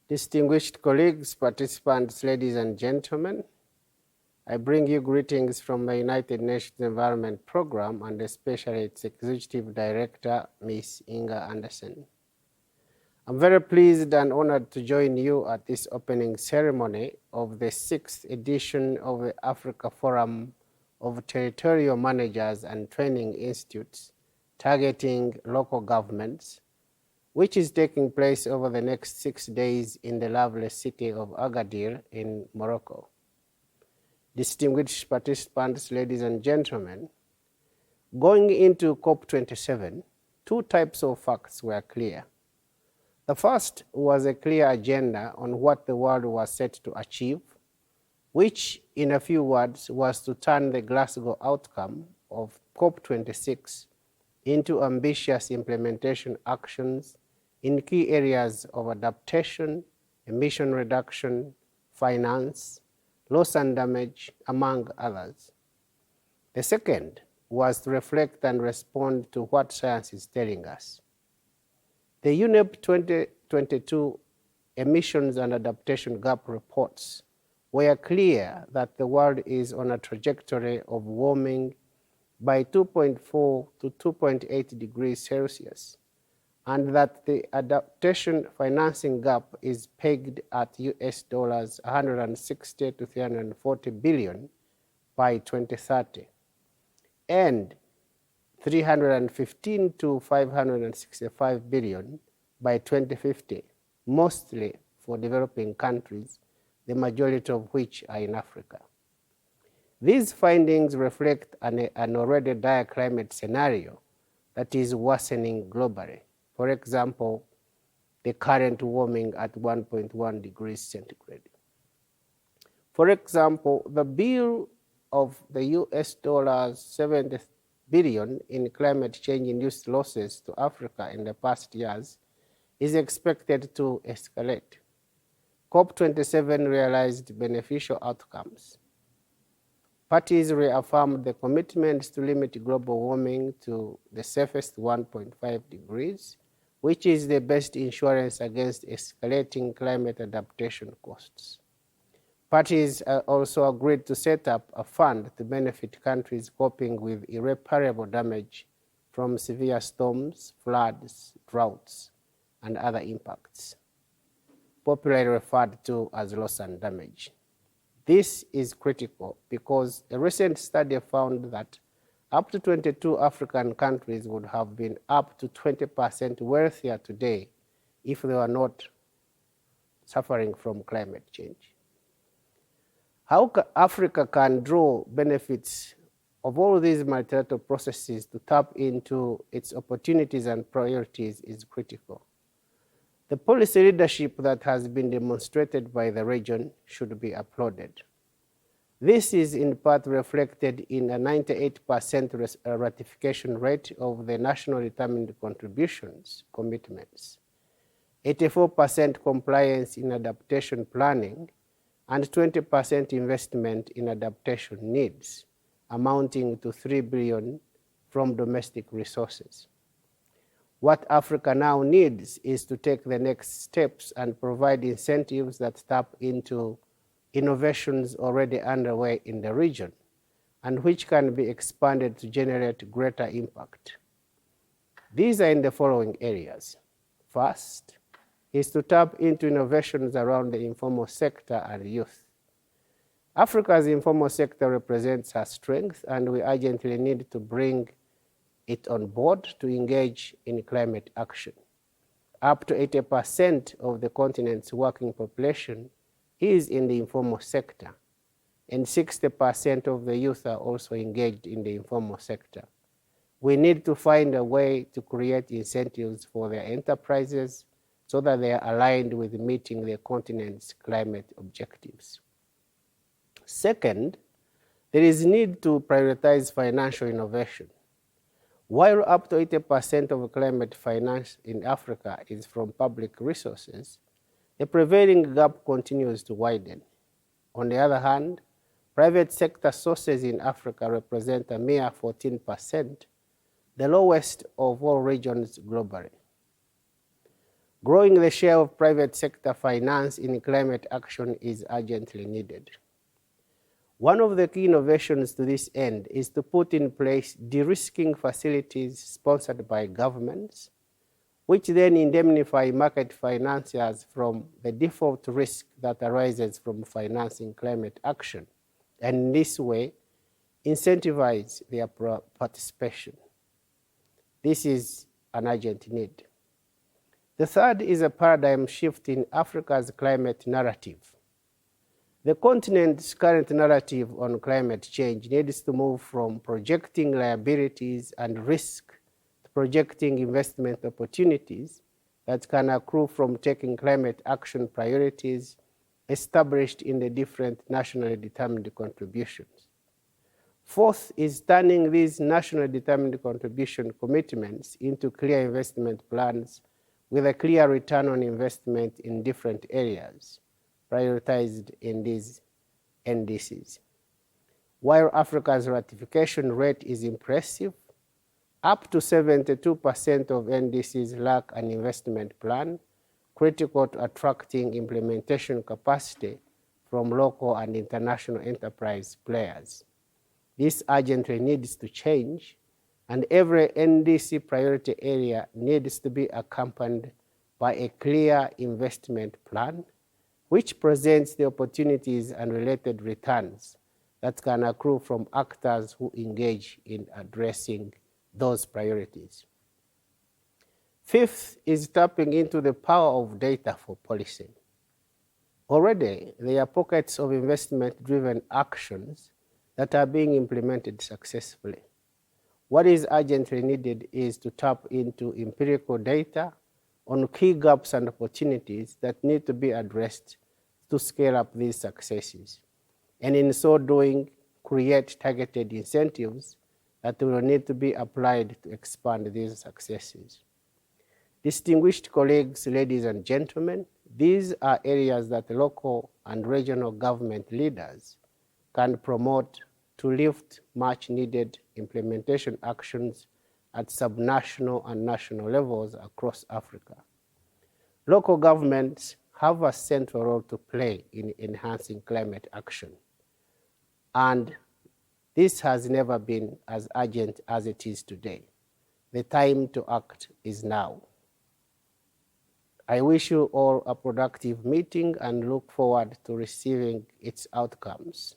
Distinguished colleagues, participants, ladies and gentlemen, I bring you greetings from the United Nations Environment Programme and especially its Executive Director, Ms. Inga Anderson. I'm very pleased and honored to join you at this opening ceremony of the 6th edition of the Africa Forum of Territorial Managers and Training Institutes targeting local governments, which is taking place over the next 6 days in the lovely city of Agadir in Morocco. Distinguished participants, ladies and gentlemen, going into COP27, two types of facts were clear. The first was a clear agenda on what the world was set to achieve, which, in a few words, was to turn the Glasgow outcome of COP26 into ambitious implementation actions in key areas of adaptation, emission reduction, finance, loss and damage, among others. The second was to reflect and respond to what science is telling us. The UNEP 2022 Emissions and Adaptation Gap reports were clear that the world is on a trajectory of warming by 2.4 to 2.8 degrees Celsius, and that the adaptation financing gap is pegged at US dollars 160 to 340 billion by 2030, and 315 to 565 billion by 2050, mostly for developing countries, the majority of which are in Africa. These findings reflect an already dire climate scenario that is worsening globally. For example, the current warming at 1.1 degrees centigrade. For example, the bill of the US dollars 70 billion in climate change-induced losses to Africa in the past years is expected to escalate. COP27 realized beneficial outcomes. Parties reaffirmed the commitment to limit global warming to the safest 1.5 degrees, which is the best insurance against escalating climate adaptation costs. Parties also agreed to set up a fund to benefit countries coping with irreparable damage from severe storms, floods, droughts, and other impacts, popularly referred to as loss and damage. This is critical because a recent study found that up to 22 African countries would have been up to 20% wealthier today if they were not suffering from climate change. How Africa can draw benefits of all these multilateral processes to tap into its opportunities and priorities is critical. The policy leadership that has been demonstrated by the region should be applauded. This is in part reflected in a 98% ratification rate of the nationally determined contributions commitments, 84% compliance in adaptation planning, and 20% investment in adaptation needs, amounting to $3 billion from domestic resources. What Africa now needs is to take the next steps and provide incentives that tap into innovations already underway in the region and which can be expanded to generate greater impact. These are in the following areas. First is to tap into innovations around the informal sector and youth. Africa's informal sector represents her strength, and we urgently need to bring it on board to engage in climate action. Up to 80% of the continent's working population is in the informal sector, and 60% of the youth are also engaged in the informal sector. We need to find a way to create incentives for their enterprises so that they are aligned with meeting the continent's climate objectives. Second, there is need to prioritize financial innovation. While up to 80% of climate finance in Africa is from public resources, the prevailing gap continues to widen. On the other hand, private sector sources in Africa represent a mere 14%, the lowest of all regions globally. Growing the share of private sector finance in climate action is urgently needed. One of the key innovations to this end is to put in place de-risking facilities sponsored by governments, which then indemnify market financiers from the default risk that arises from financing climate action, and in this way, incentivize their participation. This is an urgent need. The third is a paradigm shift in Africa's climate narrative. The continent's current narrative on climate change needs to move from projecting liabilities and risk to projecting investment opportunities that can accrue from taking climate action priorities established in the different nationally determined contributions. Fourth is turning these nationally determined contribution commitments into clear investment plans with a clear return on investment in different areas prioritized in these NDCs. While Africa's ratification rate is impressive, up to 72% of NDCs lack an investment plan critical to attracting implementation capacity from local and international enterprise players. This urgently needs to change, and every NDC priority area needs to be accompanied by a clear investment plan which presents the opportunities and related returns that can accrue from actors who engage in addressing those priorities. Fifth is tapping into the power of data for policy. Already, there are pockets of investment-driven actions that are being implemented successfully. What is urgently needed is to tap into empirical data on key gaps and opportunities that need to be addressed to scale up these successes, and in so doing, create targeted incentives that will need to be applied to expand these successes. Distinguished colleagues, ladies and gentlemen, these are areas that local and regional government leaders can promote to lift much-needed implementation actions at subnational and national levels across Africa. Local governments have a central role to play in enhancing climate action, and this has never been as urgent as it is today. The time to act is now. I wish you all a productive meeting and look forward to receiving its outcomes.